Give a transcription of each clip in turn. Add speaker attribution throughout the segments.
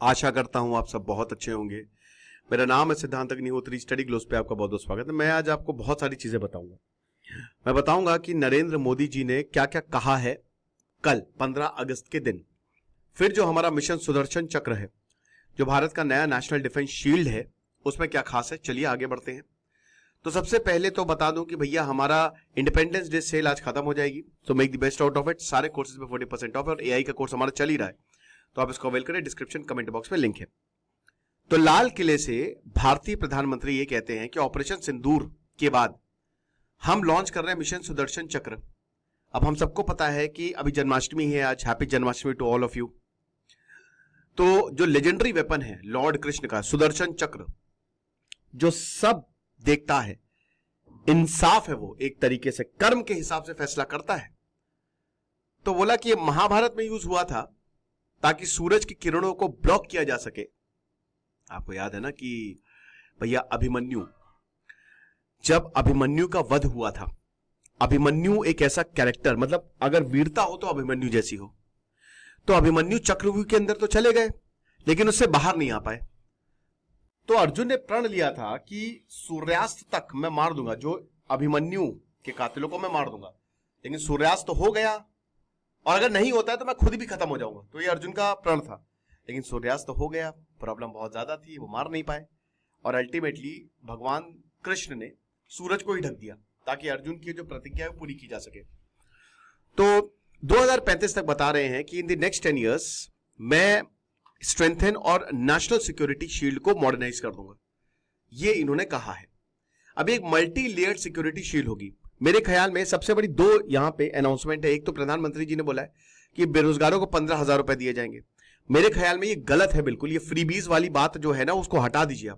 Speaker 1: आशा करता हूं आप सब बहुत अच्छे होंगे। मेरा नाम है सिद्धांत अग्निहोत्री। स्टडी ग्लोस पे आपका बहुत बहुत स्वागत है। मैं आज आपको बहुत सारी चीजें बताऊंगा। मैं बताऊंगा कि नरेंद्र मोदी जी ने क्या क्या कहा है कल 15 अगस्त के दिन। फिर जो हमारा मिशन सुदर्शन चक्र है, जो भारत का नया नेशनल डिफेंस शील्ड है, उसमें क्या खास है, चलिए आगे बढ़ते हैं। तो सबसे पहले तो बता दूं कि भैया हमारा इंडिपेंडेंस डे सेल आज खत्म हो जाएगी, तो make the best out of it. सारे कोर्सेज में 40% ऑफ है और एआई का कोर्स हमारा चल ही रहा है, तो आप इसको अवेल करें। डिस्क्रिप्शन कमेंट बॉक्स में लिंक है। तो लाल किले से भारतीय प्रधानमंत्री ये कहते हैं कि ऑपरेशन सिंदूर के बाद हम लॉन्च कर रहे हैं मिशन सुदर्शन चक्र। अब हम सबको पता है कि अभी जन्माष्टमी है आज। Happy Janmashtami to all of you. तो जो लेजेंडरी वेपन है लॉर्ड कृष्ण का सुदर्शन चक्र, जो सब देखता है, इंसाफ है, वो एक तरीके से कर्म के हिसाब से फैसला करता है। तो बोला कि ये महाभारत में यूज हुआ था ताकि सूरज की किरणों को ब्लॉक किया जा सके। आपको याद है ना कि भैया अभिमन्यु, जब अभिमन्यु का वध हुआ था, अभिमन्यु एक ऐसा कैरेक्टर, मतलब अगर वीरता हो तो अभिमन्यु जैसी हो, तो अभिमन्यु चक्रव्यूह के अंदर तो चले गए लेकिन उससे बाहर नहीं आ पाए। तो अर्जुन ने प्रण लिया था कि सूर्यास्त तक मैं मार दूंगा, जो अभिमन्यु के कातिलों को मैं मार दूंगा, लेकिन सूर्यास्त तो हो गया और अगर नहीं होता है तो मैं खुद भी खत्म हो जाऊंगा। तो ये अर्जुन का प्रण था, लेकिन सूर्यास्त तो हो गया, प्रॉब्लम बहुत ज्यादा थी, वो मार नहीं पाए और अल्टीमेटली भगवान कृष्ण ने सूरज को ही ढक दिया ताकि अर्जुन की जो प्रतिज्ञा है पूरी की जा सके। तो 2035 तक बता रहे हैं कि इन द नेक्स्ट 10 इयर्स मैं स्ट्रेंथन और नेशनल सिक्योरिटी शील्ड को मॉडर्नाइज कर दूंगा, ये इन्होंने कहा है। अब एक मल्टी लेयर्ड सिक्योरिटी शील्ड होगी। मेरे ख्याल में सबसे बड़ी दो यहां पे अनाउंसमेंट है। एक तो प्रधानमंत्री जी ने बोला है कि बेरोजगारों को 15,000 रुपए दिए जाएंगे। मेरे ख्याल में ये गलत है बिल्कुल। ये फ्रीबीज वाली बात जो है ना, उसको हटा दीजिए।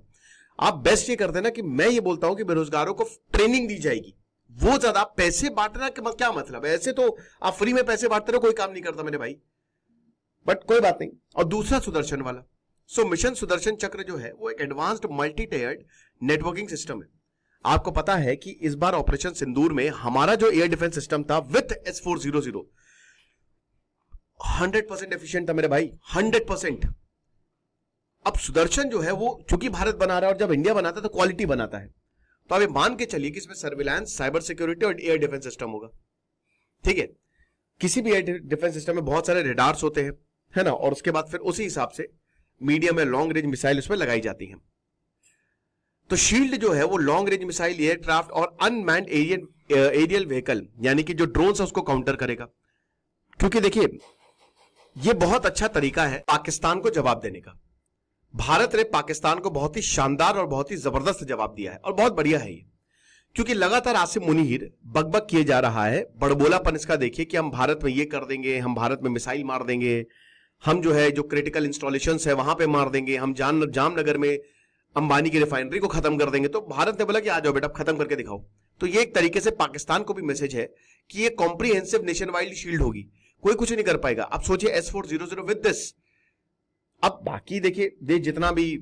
Speaker 1: आप बेस्ट ये करते ना कि मैं ये बोलता हूं कि बेरोजगारों को ट्रेनिंग दी जाएगी, वो ज्यादा। पैसे बांटना क्या मतलब है? ऐसे तो आप फ्री में पैसे बांटते रहो, कोई काम नहीं करता मेरे भाई, बट कोई बात नहीं। और दूसरा सुदर्शन वाला, सो मिशन सुदर्शन चक्र जो है वो एक advanced multi layered networking system है। आपको पता है कि इस बार ऑपरेशन सिंदूर में हमारा जो एयर डिफेंस सिस्टम था विथ S400 100% एफिशिएंट था मेरे भाई, 100%। अब सुदर्शन जो है वो चूंकि भारत बना रहा है और जब इंडिया बनाता है तो क्वालिटी बनाता है, तो आप मान के चलिए कि इसमें सर्विलांस, साइबर सिक्योरिटी और एयर डिफेंस सिस्टम होगा। ठीक है, किसी भी एयर डिफेंस सिस्टम में बहुत सारे रेडार्स होते हैं, है ना, और उसके बाद फिर उसी हिसाब से मीडियम या लॉन्ग रेंज मिसाइल उसमें लगाई जाती हैं। तो शील्ड जो है वो लॉन्ग रेंज मिसाइल, एयरक्राफ्ट और अनमैन्ड एरियल व्हीकल यानी कि जो ड्रोन है उसको काउंटर करेगा। क्योंकि देखिए ये बहुत अच्छा तरीका है पाकिस्तान को जवाब देने का। भारत ने पाकिस्तान को बहुत ही शानदार और बहुत ही जबरदस्त जवाब दिया है और बहुत बढ़िया है ये, क्योंकि लगातार आसिम मुनीर बकबक किए जा रहा है। बड़बोलापन इसका देखिए कि हम भारत में ये कर देंगे, हम भारत में मिसाइल मार देंगे, हम जो है जो क्रिटिकल इंस्टॉलेशंस है वहां पे मार देंगे, हम जामनगर में अंबानी की रिफाइनरी को खत्म कर देंगे। तो भारत ने बोला कि आ जाओ बेटा, खत्म करके दिखाओ। तो ये एक तरीके से पाकिस्तान को भी मैसेज है कि ये कॉम्प्रिहेंसिव नेशन वाइड शील्ड होगी, कोई कुछ नहीं कर पाएगा। अब सोचिए S400 विद दिस। अब बाकी देखिए जितना भी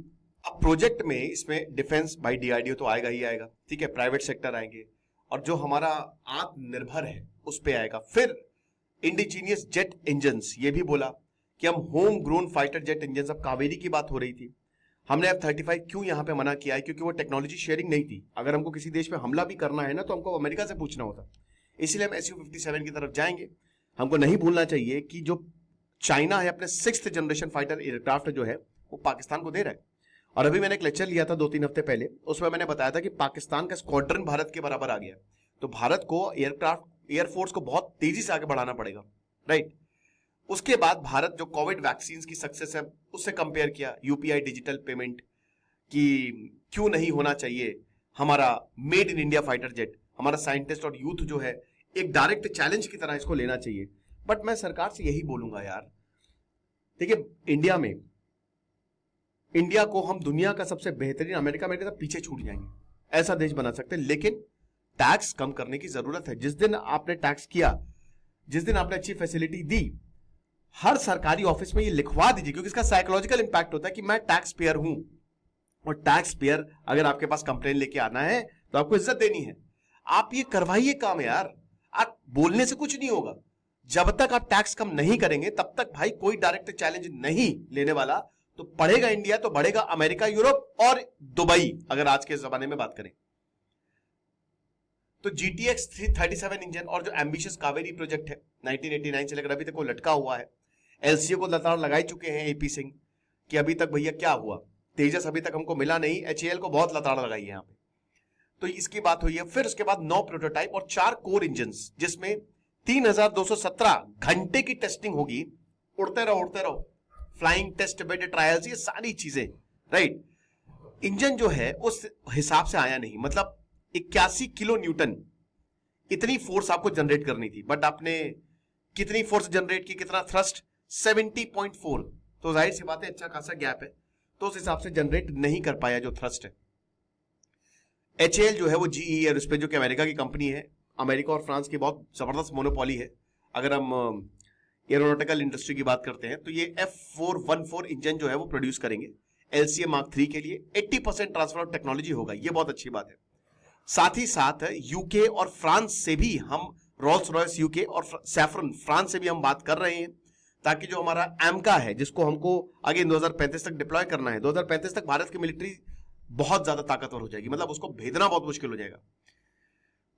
Speaker 1: अब प्रोजेक्ट में इसमें डिफेंस बाय DRDO तो आएगा ही आएगा, ठीक है, प्राइवेट सेक्टर आएंगे और जो हमारा आत्मनिर्भर है उस पे आएगा। फिर इंडिजीनियस जेट इंजन, ये भी बोला कि हम home grown fighter jet engine, अब कावेरी की बात हो रही थी, हमने F-35 क्यों यहां पे मना किया है? क्योंकि वो टेक्नोलॉजी शेयरिंग नहीं थी। अगर हमको किसी देश पे हमला भी करना है ना तो हमको अमेरिका से पूछना होता, इसलिए हम Su-57 की तरफ जाएंगे। हमको नहीं भूलना चाहिए कि जो चाइना है अपने 6th जनरेशन फाइटर एयरक्राफ्ट जो है वो पाकिस्तान को दे रहा है। और अभी मैंने एक लेक्चर लिया था 2-3 हफ्ते पहले, उसमें मैंने बताया था कि पाकिस्तान का स्क्वाड्रन भारत के बराबर आ गया। तो भारत को एयरक्राफ्ट, एयरफोर्स को बहुत तेजी से आगे बढ़ाना पड़ेगा, राइट। उसके बाद भारत जो कोविड वैक्सीन की सक्सेस है उससे कंपेयर किया, UPI डिजिटल पेमेंट की क्यों नहीं होना चाहिए हमारा made in India fighter jet. हमारा साइंटिस्ट और यूथ जो है एक डायरेक्ट चैलेंज की तरह इसको लेना चाहिए। बट मैं सरकार से यही बोलूंगा यार, देखिए इंडिया को हम दुनिया का सबसे बेहतरीन, अमेरिका में सब पीछे छूट जाएंगे, ऐसा देश बना सकते हैं, लेकिन टैक्स कम करने की जरूरत है। जिस दिन आपने टैक्स किया, जिस दिन आपने अच्छी फैसिलिटी दी, हर सरकारी ऑफिस में ये लिखवा दीजिए, क्योंकि इसका साइकोलॉजिकल इंपैक्ट होता है कि मैं टैक्स पेयर हूं। और टैक्स पेयर अगर आपके पास कंप्लेन लेके आना है तो आपको इज्जत देनी है। आप ये करवाइए काम यार, आप बोलने से कुछ नहीं होगा। जब तक आप टैक्स कम नहीं करेंगे तब तक भाई कोई डायरेक्ट चैलेंज नहीं लेने वाला, तो बढ़ेगा इंडिया तो बढ़ेगा अमेरिका, यूरोप और दुबई, अगर आज के जमाने में बात करें तो। GTX 337 इंजन और जो एम्बिशियस कावेरी प्रोजेक्ट है 1989 से लेकर अभी तक वो लटका हुआ है। LCA को लताड़ लगाई चुके हैं AP सिंह कि अभी तक भैया क्या हुआ, तेजस अभी तक हमको मिला नहीं, HAL को बहुत लताड़ लगाई है यहाँ पे। तो इसकी बात हुई है। फिर उसके बाद 9 प्रोटोटाइप और 4 कोर इंजन, जिसमें 3217 घंटे की टेस्टिंग होगी। उड़ते रहो, फ्लाइंग टेस्ट बेड ट्रायल्स, ये सारी चीजें, राइट। इंजन जो है उस हिसाब से आया नहीं, मतलब 81 किलो न्यूटन इतनी फोर्स आपको जनरेट करनी थी, बट आपने कितनी फोर्स जनरेट की, कितना थ्रस्ट, 70.4। तो जाहिर सी बात है अच्छा खासा गैप है, तो उस हिसाब से जनरेट नहीं कर पाया जो थ्रस्ट है। HAL जो है वो GE एरोस्पेस, जो कि अमेरिका की कंपनी है, अमेरिका और फ्रांस की बहुत जबरदस्त मोनोपोली है। अगर हम एरोनॉटिकल इंडस्ट्री की बात करते हैं तो ये F414 इंजन जो है वो प्रोड्यूस करेंगे LCA Mark III के लिए। 80% ट्रांसफर ऑफ टेक्नोलॉजी होगा, ये बहुत अच्छी बात है। साथ ही साथ यूके और फ्रांस से भी हम, रोल्स रॉयस यूके और सैफरन फ्रांस से भी हम बात कर रहे हैं, ताकि जो हमारा एमका है जिसको हमको आगे 2035 तक डिप्लॉय करना है, 2035 तक भारत की मिलिट्री बहुत ज्यादा ताकतवर हो जाएगी, मतलब उसको भेदना बहुत मुश्किल हो जाएगा।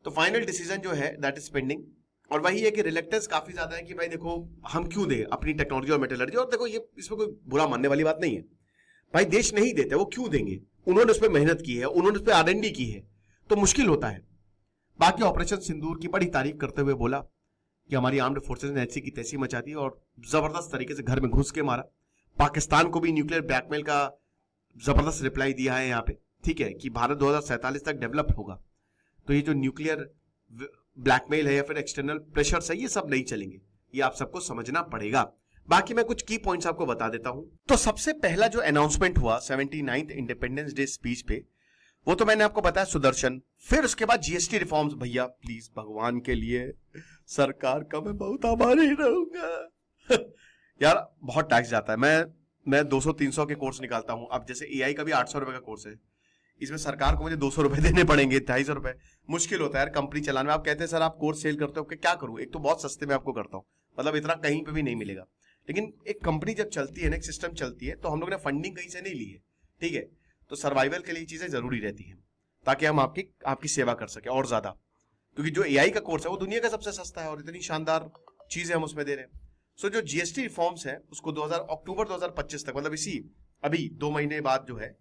Speaker 1: तो फाइनल डिसीजन जो है दैट इज पेंडिंग। और वही है कि रिलेक्टेंस काफी ज्यादा है कि भाई देखो हम क्यों दें अपनी टेक्नोलॉजी और मेटलर्जी। और देखो ये इसमें कोई बुरा मानने वाली बात नहीं है, भाई देश नहीं देते वो क्यों देंगे, उन्होंने उस पर मेहनत की है, उन्होंने उस पर R&D की है, तो मुश्किल होता है। बाकी ऑपरेशन सिंदूर की बड़ी तारीफ करते हुए बोला कि हमारी आर्म्ड फोर्सेस ने ऐसी की तैसी मचा दी और जबरदस्त तरीके से घर में घुस के मारा। पाकिस्तान को भी न्यूक्लियर ब्लैकमेल का जबरदस्त रिप्लाई दिया है यहाँ पे, ठीक है, कि भारत 2047 तक डेवलप होगा। तो ये जो न्यूक्लियर ब्लैकमेल है या फिर एक्सटर्नल प्रेशर्स है, ये सब नहीं चलेंगे, ये आप सबको समझना पड़ेगा। बाकी मैं कुछ की पॉइंट्स आपको बता देता हूं। तो सबसे पहला जो अनाउंसमेंट हुआ 79th इंडिपेंडेंस डे स्पीच पे, वो तो मैंने आपको बताया सुदर्शन। फिर उसके बाद GST रिफॉर्म्स। भैया प्लीज भगवान के लिए सरकार का मैं बहुत आभारी रहूंगा यार, बहुत टैक्स जाता है। मैं 200-300 के कोर्स निकालता हूं, अब जैसे AI का भी 800 रुपए का कोर्स है, इसमें सरकार को मुझे 200 रुपए देने पड़ेंगे, 250 रुपए। मुश्किल होता है यार कंपनी चलाने में। आप कहते हैं सर आप कोर्स सेल करते हो, क्या करूं, एक तो बहुत सस्ते में आपको करता हूं, मतलब इतना कहीं पे भी नहीं मिलेगा। लेकिन एक कंपनी जब चलती है ना, एक सिस्टम चलती है, तो हम लोग ने फंडिंग कहीं से नहीं ली है, ठीक है, तो सर्वाइवल के लिए चीजें जरूरी रहती हैं, ताकि हम आपकी सेवा कर सके और ज्यादा। क्योंकि जो AI का कोर्स है वो दुनिया का सबसे सस्ता है और इतनी शानदार चीजें हम उसमें दे रहे हैं। सो जो GST रिफॉर्म्स है उसको अक्टूबर 2025 तक, मतलब अभी 2 महीने बाद जो है,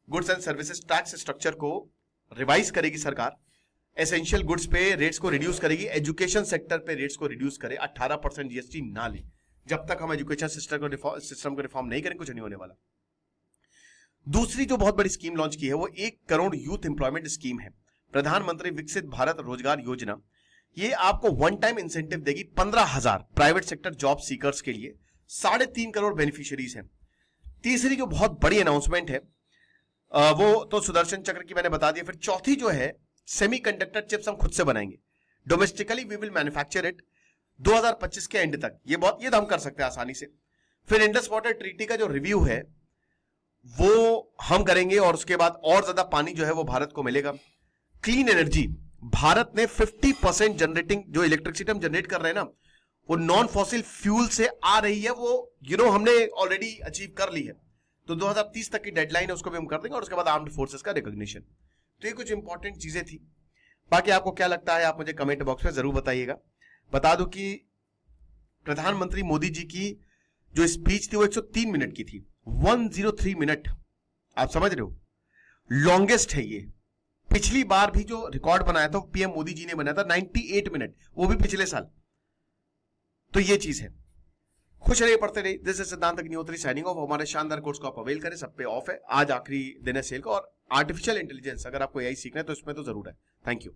Speaker 1: goods and services tax structure को रिवाइज करेगी सरकार। एसेंशियल गुड्स पे रेट्स को रिड्यूस करेगी, एजुकेशन सेक्टर पे रेट्स को रिड्यूस करे, 18% GST ना ले। जब तक हम एजुकेशन सिस्टम को रिफॉर्म नहीं करेंगे कुछ नहीं होने वाला। दूसरी जो बहुत बड़ी स्कीम लॉन्च की है वो 1 करोड़ यूथ एम्प्लॉयमेंट स्कीम है, प्रधानमंत्री विकसित भारत रोजगार योजना। ये आपको वन टाइम इंसेंटिव देगी 15,000 प्राइवेट सेक्टर जॉब सीकर्स के लिए, 3.5 करोड़ बेनिफिशियरीज हैं। तीसरी जो बहुत बड़ी अनाउंसमेंट है वो तो सुदर्शन चक्र की मैंने बता दी। फिर चौथी जो है, सेमीकंडक्टर चिप्स हम खुद से बनाएंगे, domestically we will manufacture it 2025 के एंड तक। ये तो हम कर सकते हैं आसानी से। फिर इंडस वाटर ट्रीटी का जो रिव्यू है वो हम करेंगे और उसके बाद और ज्यादा पानी जो है वो भारत को मिलेगा। क्लीन एनर्जी, भारत ने 50% जनरेटिंग, जो इलेक्ट्रिसिटी हम जनरेट कर रहे हैं ना, वो नॉन फॉसिल फ्यूल से आ रही है, वो हमने ऑलरेडी अचीव कर ली है। तो 2030 तक की डेडलाइन है, उसको भी हम कर देंगे। और उसके बाद आर्म्ड फोर्सेस का रिकॉग्निशन। तो ये कुछ इंपॉर्टेंट चीजें थी। बाकी आपको क्या लगता है आप मुझे कमेंट बॉक्स में जरूर बताइएगा। बता दो कि प्रधानमंत्री मोदी जी की जो स्पीच थी वो 103 मिनट की थी, 103 मिनट, आप समझ रहे हो, लॉन्गेस्ट है ये। पिछली बार भी जो रिकॉर्ड बनाया था PM मोदी जी ने बनाया था 98 मिनट, वो भी पिछले साल। तो ये चीज है। खुश रहिए, पढ़ते रहिए। दिस इज सिद्धांत अग्निहोत्री साइनिंग ऑफ। हमारे शानदार कोर्स को आप अवेल करें, सब पे ऑफ है। आज आखिरी दिन है सेल का। और आर्टिफिशियल इंटेलिजेंस अगर आपको AI सीखना है तो इसमें तो जरूर है। Thank you.